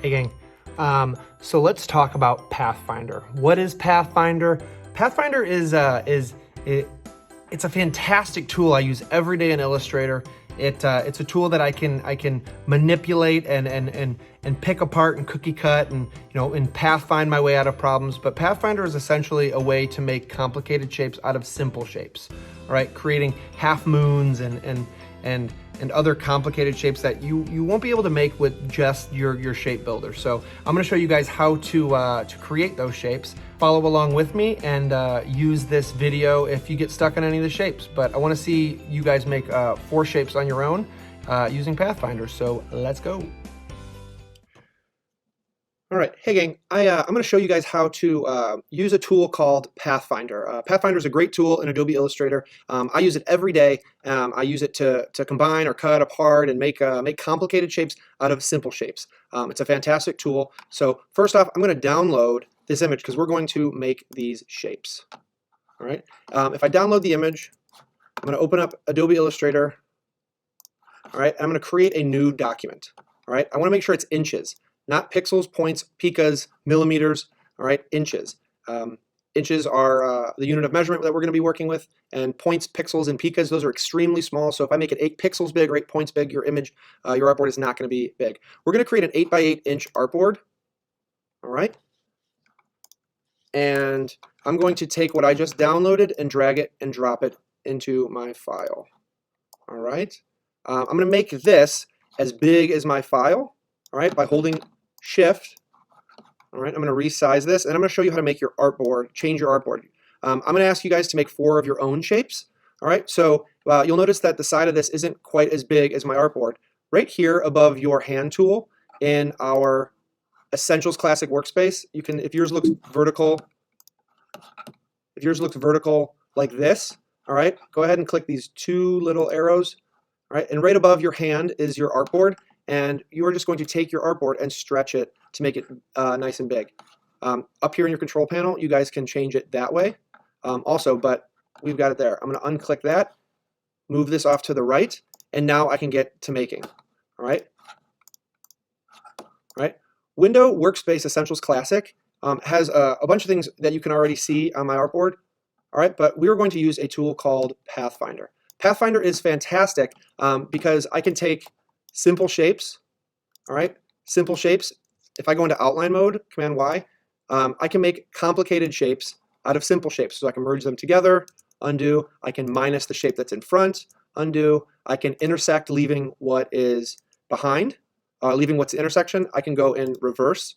Hey gang, so let's talk about Pathfinder. What is Pathfinder? Pathfinder it's a fantastic tool I use every day in Illustrator. It's a tool that I can manipulate and pick apart and cookie cut and pathfind my way out of problems. But Pathfinder is essentially a way to make complicated shapes out of simple shapes. All right, creating half moons and other complicated shapes that you won't be able to make with just your shape builder. So I'm going to show you guys how to create those shapes. Follow along with me and use this video if you get stuck on any of the shapes. But I want to see you guys make 4 shapes on your own using Pathfinder. So let's go. All right, hey gang, I'm going to show you guys how to use a tool called Pathfinder. Pathfinder is a great tool in Adobe Illustrator. I use it every day. I use it to combine or cut apart and make complicated shapes out of simple shapes. It's a fantastic tool. So first off, I'm going to download this image because we're going to make these shapes. All right, if I download the image, I'm going to open up Adobe Illustrator. All right, I'm going to create a new document. All right, I want to make sure it's inches. Not pixels, points, picas, millimeters, all right, inches. Inches are the unit of measurement that we're going to be working with, and points, pixels, and picas, those are extremely small. So if I make it 8 pixels big or 8 points big, your image, your artboard is not going to be big. We're going to create an 8 by 8 inch artboard, all right? And I'm going to take what I just downloaded and drag it and drop it into my file, all right? I'm going to make this as big as my file, all right, by holding Shift. All right, I'm going to resize this, and I'm going to show you how to make your artboard, change your artboard. I'm going to ask you guys to make 4 of your own shapes. All right, so you'll notice that the side of this isn't quite as big as my artboard. Right here above your hand tool in our Essentials Classic workspace, you can, if yours looks vertical like this, all right, go ahead and click these 2 little arrows. All right, and right above your hand is your artboard. And you are just going to take your artboard and stretch it to make it nice and big. Up here in your control panel, you guys can change it that way also, but we've got it there. I'm going to unclick that, move this off to the right, and now I can get to making. All right. All right. Window Workspace Essentials Classic has a bunch of things that you can already see on my artboard. All right, but we're going to use a tool called Pathfinder. Pathfinder is fantastic because I can take simple shapes, all right? Simple shapes. If I go into outline mode, Command Y, I can make complicated shapes out of simple shapes. So I can merge them together, undo. I can minus the shape that's in front, undo. I can intersect, leaving what is behind, leaving what's the intersection. I can go in reverse,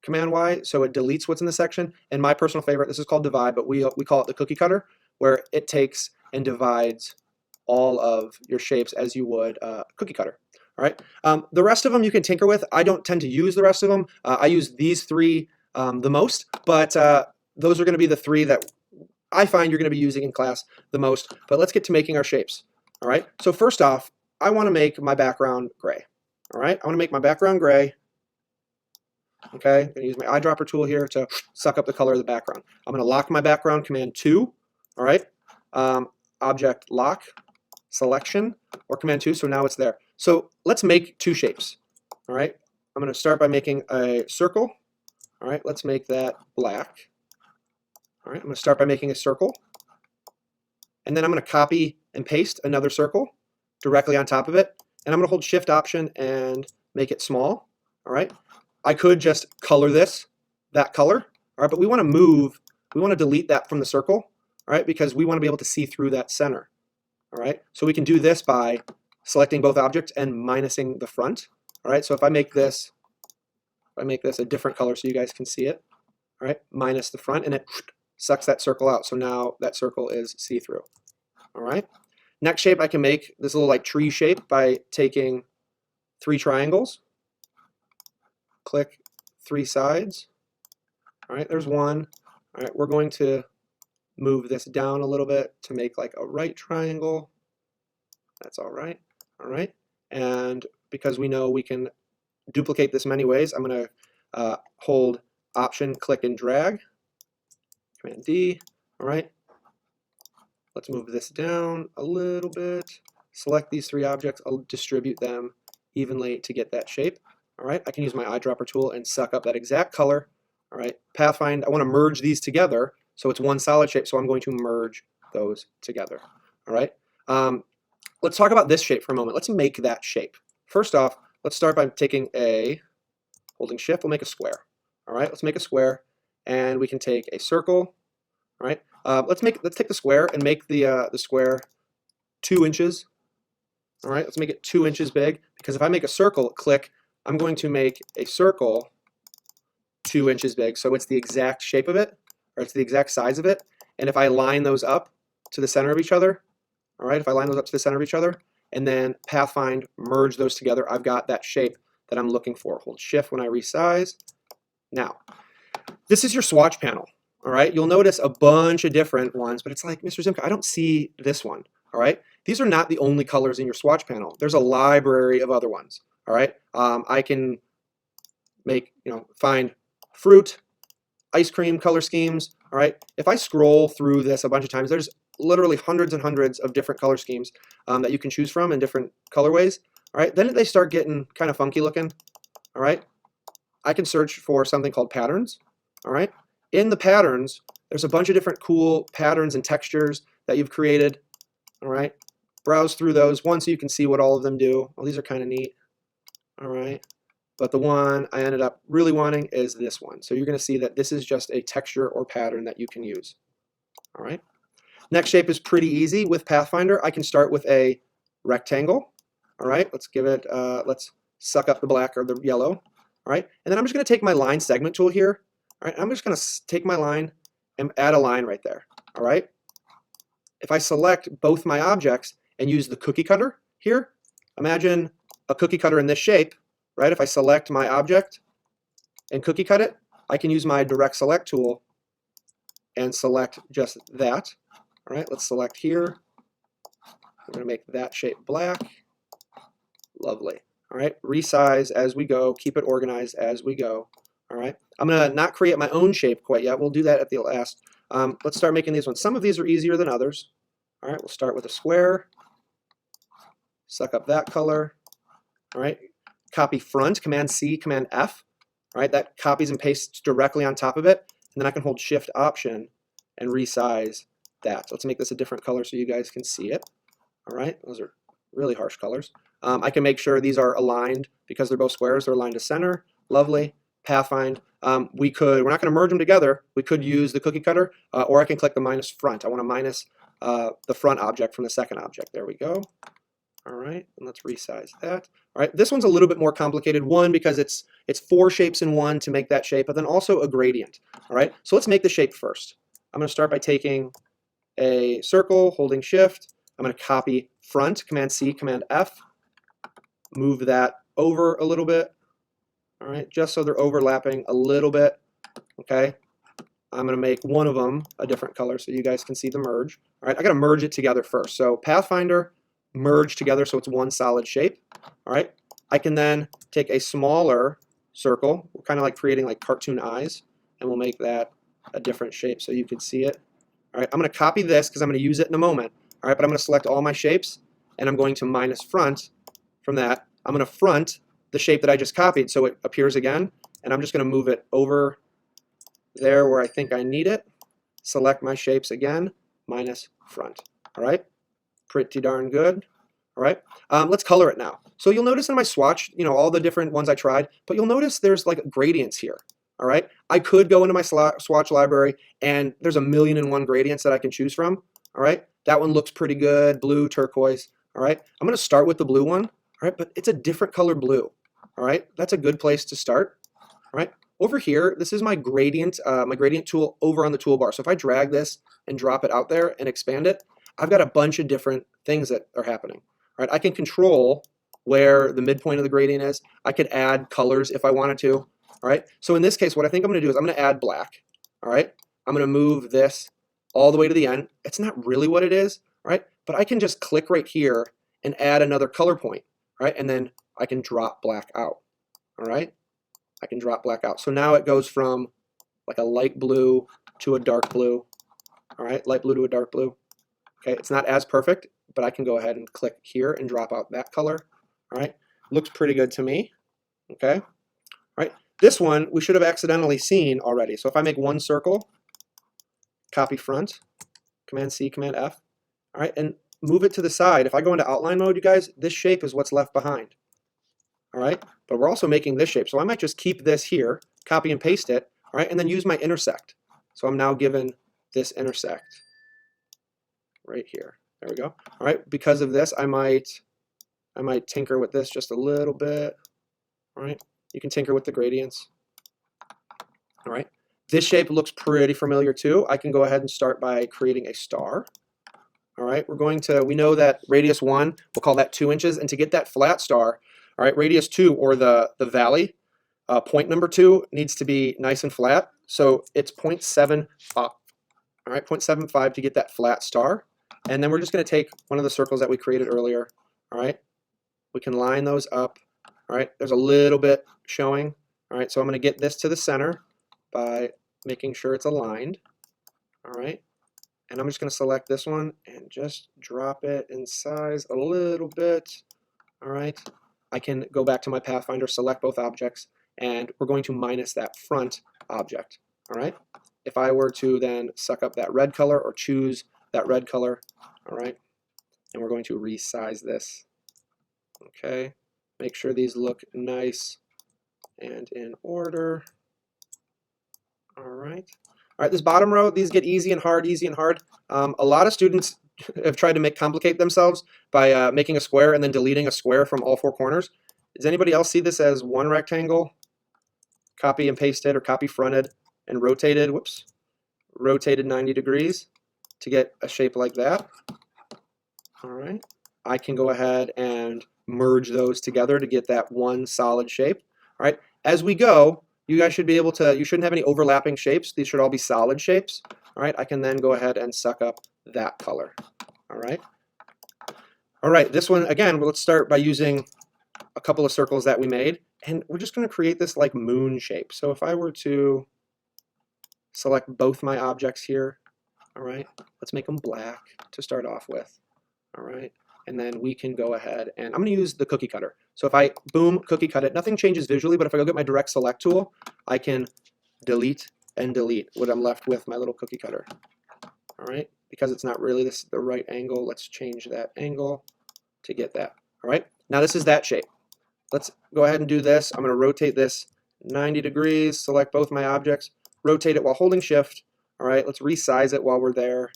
Command Y, so it deletes what's in the section. And my personal favorite, this is called divide, but we call it the cookie cutter, where it takes and divides all of your shapes as you would a cookie cutter. All right. The rest of them you can tinker with. I don't tend to use the rest of them. I use these 3 the most, but those are going to be the 3 that I find you're going to be using in class the most. But let's get to making our shapes. All right. So first off, I want to make my background gray. All right. I want to make my background gray. Okay. I'm going to use my eyedropper tool here to suck up the color of the background. I'm going to lock my background, Command 2. All right. Object lock, selection, or Command 2. So now it's there. So let's make 2 shapes. All right, I'm going to start by making a circle. All right, let's make that black. All right, I'm going to start by making a circle. And then I'm going to copy and paste another circle directly on top of it. And I'm going to hold Shift Option and make it small. All right, I could just color this, that color. All right, but we want to delete that from the circle. All right, because we want to be able to see through that center. All right, so we can do this by selecting both objects and minusing the front. All right, so if I make this a different color so you guys can see it, all right, minus the front, and it sucks that circle out. So now that circle is see-through. All right, next shape I can make this little like tree shape by taking 3 triangles, click 3 sides. All right, there's one. All right, we're going to move this down a little bit to make like a right triangle. That's all right. All right, and because we know we can duplicate this many ways, I'm going to hold Option, click, and drag. Command D. All right, let's move this down a little bit. Select these 3 objects. I'll distribute them evenly to get that shape. All right, I can use my eyedropper tool and suck up that exact color. All right, Pathfinder, I want to merge these together so it's one solid shape, so I'm going to merge those together. All right, let's talk about this shape for a moment. Let's make that shape. First off, let's start by holding shift, we'll make a square. All right, let's make a square, and we can take a circle. All right, let's take the square and make the square 2 inches. All right, let's make it 2 inches big, because if I make a circle, click, I'm going to make a circle 2 inches big, so it's the exact shape of it, or it's the exact size of it. And if I line those up to the center of each other, all right, if I line those up to the center of each other, and then Pathfinder, merge those together, I've got that shape that I'm looking for. Hold shift when I resize. Now, this is your swatch panel. All right, you'll notice a bunch of different ones, but it's like, Mr. Zimka, I don't see this one. All right, these are not the only colors in your swatch panel. There's a library of other ones. All right, I can find fruit, ice cream color schemes. All right, if I scroll through this a bunch of times, there's literally hundreds and hundreds of different color schemes that you can choose from in different colorways. All right, then they start getting kind of funky looking. All right, I can search for something called patterns. All right, in the patterns, there's a bunch of different cool patterns and textures that you've created. All right, browse through those one so you can see what all of them do. Well, these are kind of neat. All right, but the one I ended up really wanting is this one. So you're going to see that this is just a texture or pattern that you can use. All right, next shape is pretty easy with Pathfinder. I can start with a rectangle. All right, let's give it, let's suck up the black or the yellow. All right, and then I'm just going to take my line segment tool here. All right, I'm just going to take my line and add a line right there. All right, if I select both my objects and use the cookie cutter here, imagine a cookie cutter in this shape, right? If I select my object and cookie cut it, I can use my direct select tool and select just that. All right, let's select here. We're going to make that shape black. Lovely. All right, resize as we go, keep it organized as we go. All right, I'm going to not create my own shape quite yet. We'll do that at the last. Let's start making these ones. Some of these are easier than others. All right, we'll start with a square. Suck up that color. All right, copy front, Command C, Command F. All right, that copies and pastes directly on top of it. And then I can hold Shift Option and resize that. Let's make this a different color so you guys can see it. All right, those are really harsh colors. I can make sure these are aligned because they're both squares. They're aligned to center. Lovely. Pathfinder. We're not going to merge them together. We could use the cookie cutter, or I can click the minus front. I want to minus the front object from the second object. There we go. All right, and let's resize that. All right, this one's a little bit more complicated. One, because it's 4 shapes in one to make that shape, but then also a gradient. All right, so let's make the shape first. I'm going to start by taking a circle, holding Shift. I'm going to copy front, Command C, Command F. Move that over a little bit. All right, just so they're overlapping a little bit. Okay, I'm going to make one of them a different color so you guys can see the merge. All right, I got to merge it together first. So Pathfinder, merge together so it's one solid shape. All right, I can then take a smaller circle. We're kind of like creating like cartoon eyes, and we'll make that a different shape so you can see it. All right, I'm going to copy this because I'm going to use it in a moment. All right, but I'm going to select all my shapes, and I'm going to minus front from that. I'm going to front the shape that I just copied so it appears again, and I'm just going to move it over there where I think I need it. Select my shapes again, minus front. All right, pretty darn good. All right, let's color it now. So you'll notice in my swatch, all the different ones I tried, but you'll notice there's like gradients here. All right, I could go into my swatch library and there's 1,000,001 gradients that I can choose from. All right, that one looks pretty good, blue, turquoise. All right, I'm going to start with the blue one. All right, but it's a different color blue. All right, that's a good place to start. All right, over here, this is my gradient tool over on the toolbar. So if I drag this and drop it out there and expand it, I've got a bunch of different things that are happening. All right, I can control where the midpoint of the gradient is. I could add colors if I wanted to. All right, so in this case, what I think I'm going to do is I'm going to add black. All right, I'm going to move this all the way to the end. It's not really what it is, right? But I can just click right here and add another color point, right? And then I can drop black out. All right, I can drop black out. So now it goes from like a light blue to a dark blue. All right, light blue to a dark blue. Okay, it's not as perfect, but I can go ahead and click here and drop out that color. All right, looks pretty good to me. Okay, all right. This one we should have accidentally seen already. So if I make one circle, copy front, Command C, Command F, all right, and move it to the side. If I go into outline mode, you guys, this shape is what's left behind. All right, but we're also making this shape. So I might just keep this here, copy and paste it, all right, and then use my intersect. So I'm now given this intersect right here. There we go. All right, because of this, I might tinker with this just a little bit. All right, you can tinker with the gradients. All right, this shape looks pretty familiar too. I can go ahead and start by creating a star. All right, we know that radius 1, we'll call that 2 inches, and to get that flat star, all right, radius 2, or the valley, point number 2 needs to be nice and flat, so it's 0.75, all right, 0.75 to get that flat star, and then we're just going to take one of the circles that we created earlier, all right, we can line those up, all right, there's a little bit showing, all right, so I'm going to get this to the center by making sure it's aligned, all right, and I'm just going to select this one and just drop it in size a little bit. All right. I can go back to my Pathfinder, select both objects, and we're going to minus that front object. All right. If I were to then suck up that red color or choose that red color, all right, and we're going to resize this. Okay. Make sure these look nice and in order. All right. All right, this bottom row, these get easy and hard, easy and hard. A lot of students have tried to complicate themselves by making a square and then deleting a square from all 4 corners. Does anybody else see this as one rectangle? Copy and pasted or copy fronted and rotated, whoops, rotated 90 degrees to get a shape like that. All right, I can go ahead and merge those together to get that one solid shape. All right, as we go, you guys should be able to, you shouldn't have any overlapping shapes. These should all be solid shapes. All right, I can then go ahead and suck up that color. All right. All right, this one, again, let's start by using a couple of circles that we made. And we're just going to create this like moon shape. So if I were to select both my objects here, all right, let's make them black to start off with. All right. And then we can go ahead and I'm going to use the cookie cutter. So if I boom, cookie cut it, nothing changes visually, but if I go get my direct select tool, I can delete and delete what I'm left with, my little cookie cutter. All right, because it's not really the right angle, let's change that angle to get that. All right, now this is that shape. Let's go ahead and do this. I'm going to rotate this 90 degrees, select both my objects, rotate it while holding shift. All right, let's resize it while we're there.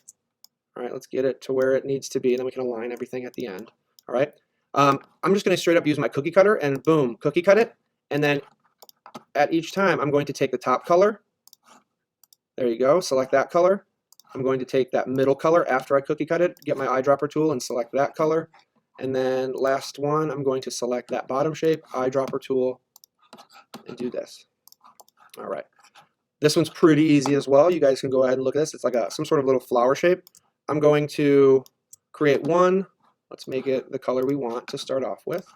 All right, let's get it to where it needs to be, and then we can align everything at the end. All right, I'm just going to straight up use my cookie cutter and boom, cookie cut it. And then at each time, I'm going to take the top color. There you go, select that color. I'm going to take that middle color after I cookie cut it, get my eyedropper tool and select that color. And then last one, I'm going to select that bottom shape, eyedropper tool, and do this. All right. This one's pretty easy as well. You guys can go ahead and look at this. It's like some sort of little flower shape. I'm going to create one. Let's make it the color we want to start off with.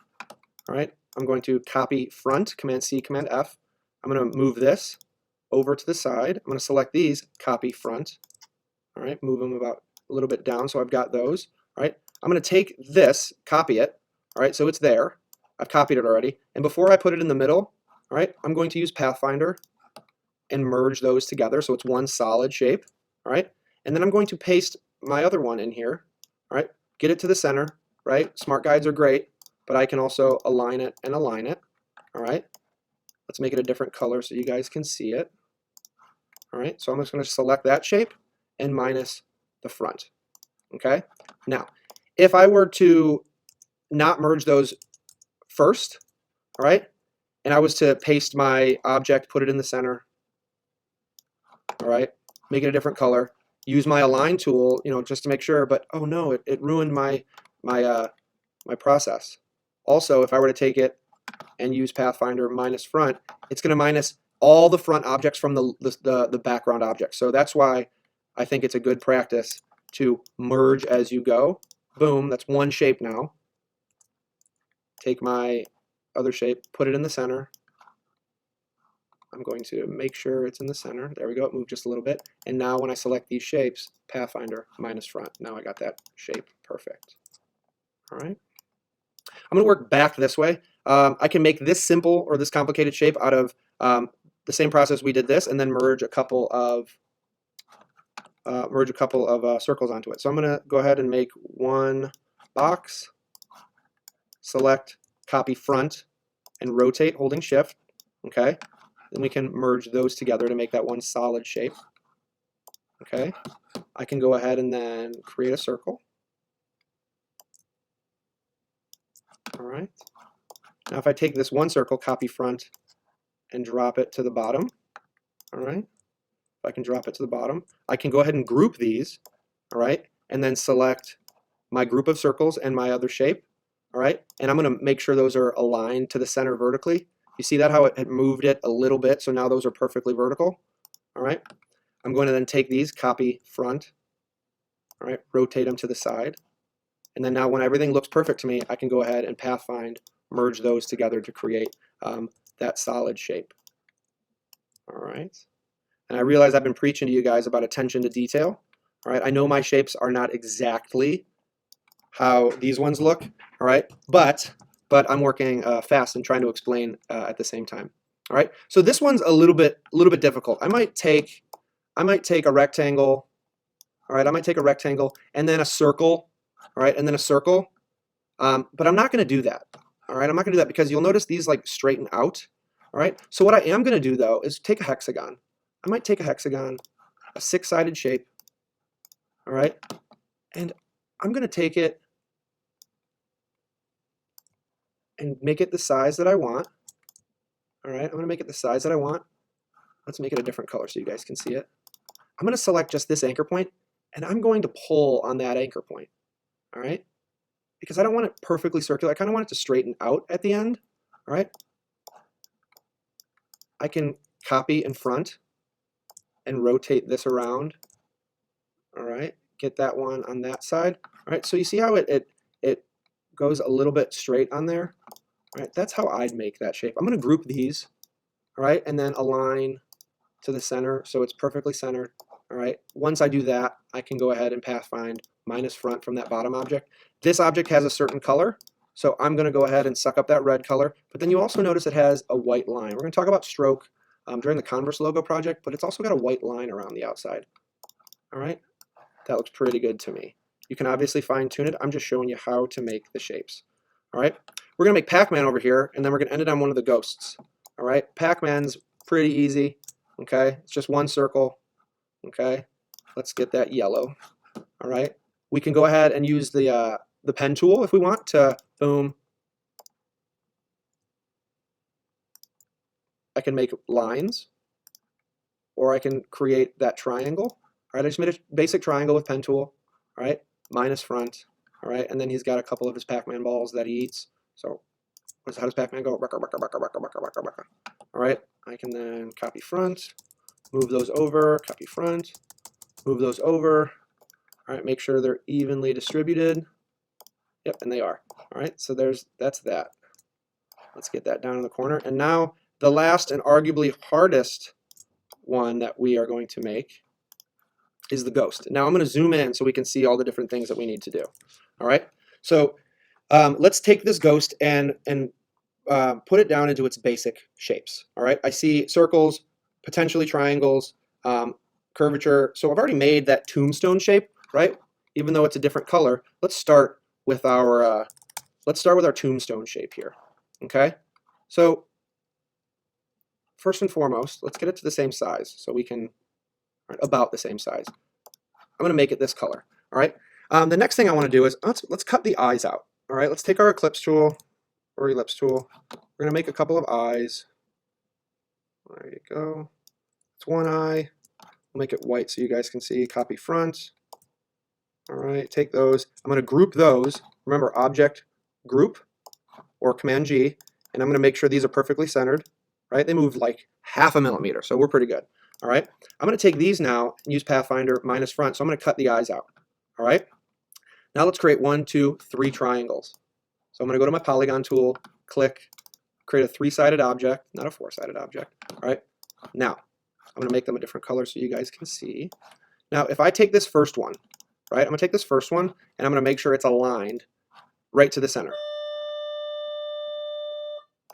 All right. I'm going to copy front, Command C, Command F. I'm going to move this over to the side. I'm going to select these, copy front. All right. Move them about a little bit down so I've got those. All right. I'm going to take this, copy it. All right. So it's there. I've copied it already. And before I put it in the middle, all right, I'm going to use Pathfinder and merge those together so it's one solid shape. All right. And then I'm going to paste my other one in here. All right. Get it to the center. Right. Smart guides are great, but I can also align it and align it. All right. Let's make it a different color so you guys can see it. All right. So I'm just going to select that shape and minus the front. Okay. Now, if I were to not merge those first, all right, and I was to paste my object, put it in the center, all right, make it a different color, use my align tool, you know, just to make sure, but oh no, it ruined my process. Also, if I were to take it and use Pathfinder minus front, it's going to minus all the front objects from the background object. So that's why I think it's a good practice to merge as you go. Boom, that's one shape now. Take my other shape, put it in the center. I'm going to make sure it's in the center. There we go, it moved just a little bit. And now when I select these shapes, Pathfinder minus front. Now I got that shape perfect. All right. I'm going to work back this way. I can make this simple or this complicated shape out of the same process we did this, and then merge a couple of circles onto it. So I'm going to go ahead and make one box, select, copy front, and rotate holding shift. Okay, then we can merge those together to make that one solid shape. Okay, I can go ahead and then create a circle. All right. Now if I take this one circle, copy front, and drop it to the bottom, all right, if I can drop it to the bottom, I can go ahead and group these, all right, and then select my group of circles and my other shape, all right, and I'm going to make sure those are aligned to the center vertically. You see that how it moved it a little bit, so now those are perfectly vertical, all right. I'm going to then take these, copy front, all right, rotate them to the side, and then now when everything looks perfect to me, I can go ahead and Pathfind, merge those together to create that solid shape. All right. And I realize I've been preaching to you guys about attention to detail. All right. I know my shapes are not exactly how these ones look. All right. But I'm working fast and trying to explain at the same time. All right. So this one's a little bit difficult. I might take a rectangle. All right. I might take a rectangle and then a circle. All right. And then a circle. But I'm not going to do that. All right. I'm not going to do that because you'll notice these like straighten out. All right. So what I am going to do though is take a hexagon. I might take a hexagon, a six-sided shape. All right. And I'm going to take it and make it the size that I want. All right. I'm going to make it the size that I want. Let's make it a different color so you guys can see it. I'm going to select just this anchor point and I'm going to pull on that anchor point. All right. Because I don't want it perfectly circular. I kind of want it to straighten out at the end. All right. I can copy in front and rotate this around. All right. Get that one on that side. All right. So you see how it goes a little bit straight on there. All right. That's how I'd make that shape. I'm going to group these. All right. And then align to the center so it's perfectly centered. All right. Once I do that, I can go ahead and Pathfind minus front from that bottom object. This object has a certain color. So I'm going to go ahead and suck up that red color. But then you also notice it has a white line. We're going to talk about stroke during the Converse logo project, but it's also got a white line around the outside. All right. That looks pretty good to me. You can obviously fine tune it. I'm just showing you how to make the shapes. All right. We're going to make Pac-Man over here, and then we're going to end it on one of the ghosts. All right. Pac-Man's pretty easy. Okay. It's just one circle. Okay. Let's get that yellow. All right. We can go ahead and use the pen tool if we want to, boom. I can make lines, or I can create that triangle. All right, I just made a basic triangle with pen tool. All right, minus front. All right, and then he's got a couple of his Pac-Man balls that he eats. So how does Pac-Man go? All right, I can then copy front, move those over, copy front, move those over. All right, make sure they're evenly distributed. Yep, and they are. All right, so that's that. Let's get that down in the corner. And now the last and arguably hardest one that we are going to make is the ghost. Now I'm going to zoom in so we can see all the different things that we need to do. All right, so let's take this ghost and put it down into its basic shapes. All right, I see circles, potentially triangles, curvature. So I've already made that tombstone shape, right? Even though it's a different color, let's start with our tombstone shape here. Okay, so first and foremost, let's get it to the same size so we can, right, about the same size. I'm going to make it this color. All right. The next thing I want to do is let's cut the eyes out. All right. Let's take our ellipse tool or ellipse tool. We're going to make a couple of eyes. There you go. It's one eye. We'll make it white so you guys can see. Copy front. All right. Take those. I'm going to group those. Remember, object group or Command G, and I'm going to make sure these are perfectly centered. Right. They move like 0.5 millimeter, so we're pretty good. All right. I'm going to take these now and use Pathfinder minus front. So I'm going to cut the eyes out. All right. Now let's create 1, 2, 3 triangles. So I'm going to go to my polygon tool, click, create a 3-sided object, not a 4-sided object. All right. Now I'm going to make them a different color so you guys can see. Now if I take this first one, right, I'm going to take this first one and I'm going to make sure it's aligned right to the center.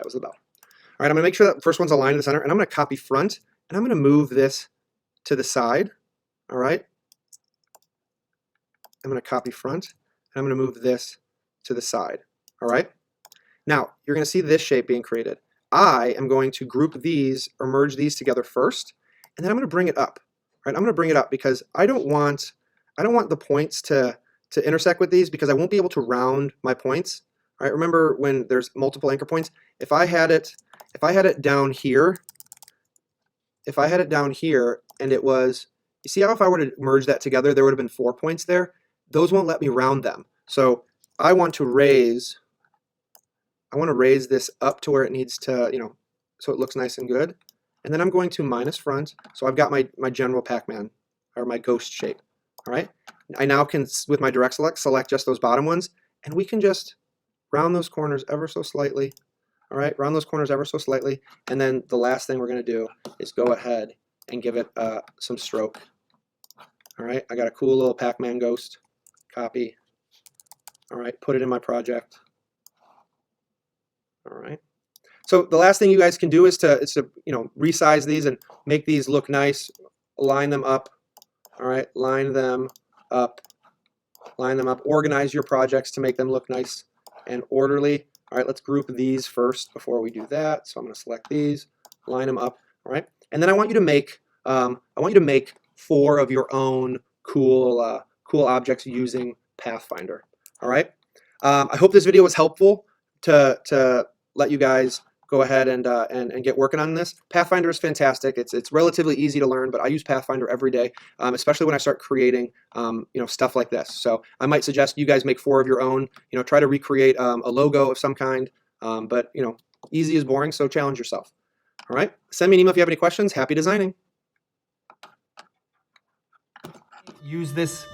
was the bell. All right, I'm going to make sure that the first one's aligned to the center, and I'm going to copy front, and I'm going to move this to the side. All right. I'm going to copy front, and I'm going to move this to the side. All right. Now, you're going to see this shape being created. I am going to group these or merge these together first, and then I'm going to bring it up. Right? I'm going to bring it up because I don't want the points to intersect with these because I won't be able to round my points. All right? Remember when there's multiple anchor points? If I had it down here, and it was, you see how if I were to merge that together, there would have been 4 points there? Those won't let me round them. So I want to raise this up to where it needs to, so it looks nice and good. And then I'm going to minus front. So I've got my general Pac-Man or my ghost shape. All right. I now can, with my direct select just those bottom ones, and we can just round those corners ever so slightly. All right. Round those corners ever so slightly. And then the last thing we're going to do is go ahead and give it some stroke. All right. I got a cool little Pac-Man ghost. Copy. All right. Put it in my project. All right. So the last thing you guys can do is to resize these and make these look nice. Line them up. All right. Line them up. Line them up. Organize your projects to make them look nice and orderly. All right. Let's group these first before we do that. So I'm going to select these. Line them up. All right. And then I want you to make 4 of your own cool objects using Pathfinder. All right. I hope this video was helpful to let you guys go ahead and get working on this. Pathfinder is fantastic. It's relatively easy to learn, but I use Pathfinder every day, especially when I start creating stuff like this. So I might suggest you guys make 4 of your own. Try to recreate a logo of some kind. But easy is boring, so challenge yourself. All right. Send me an email if you have any questions. Happy designing. Use this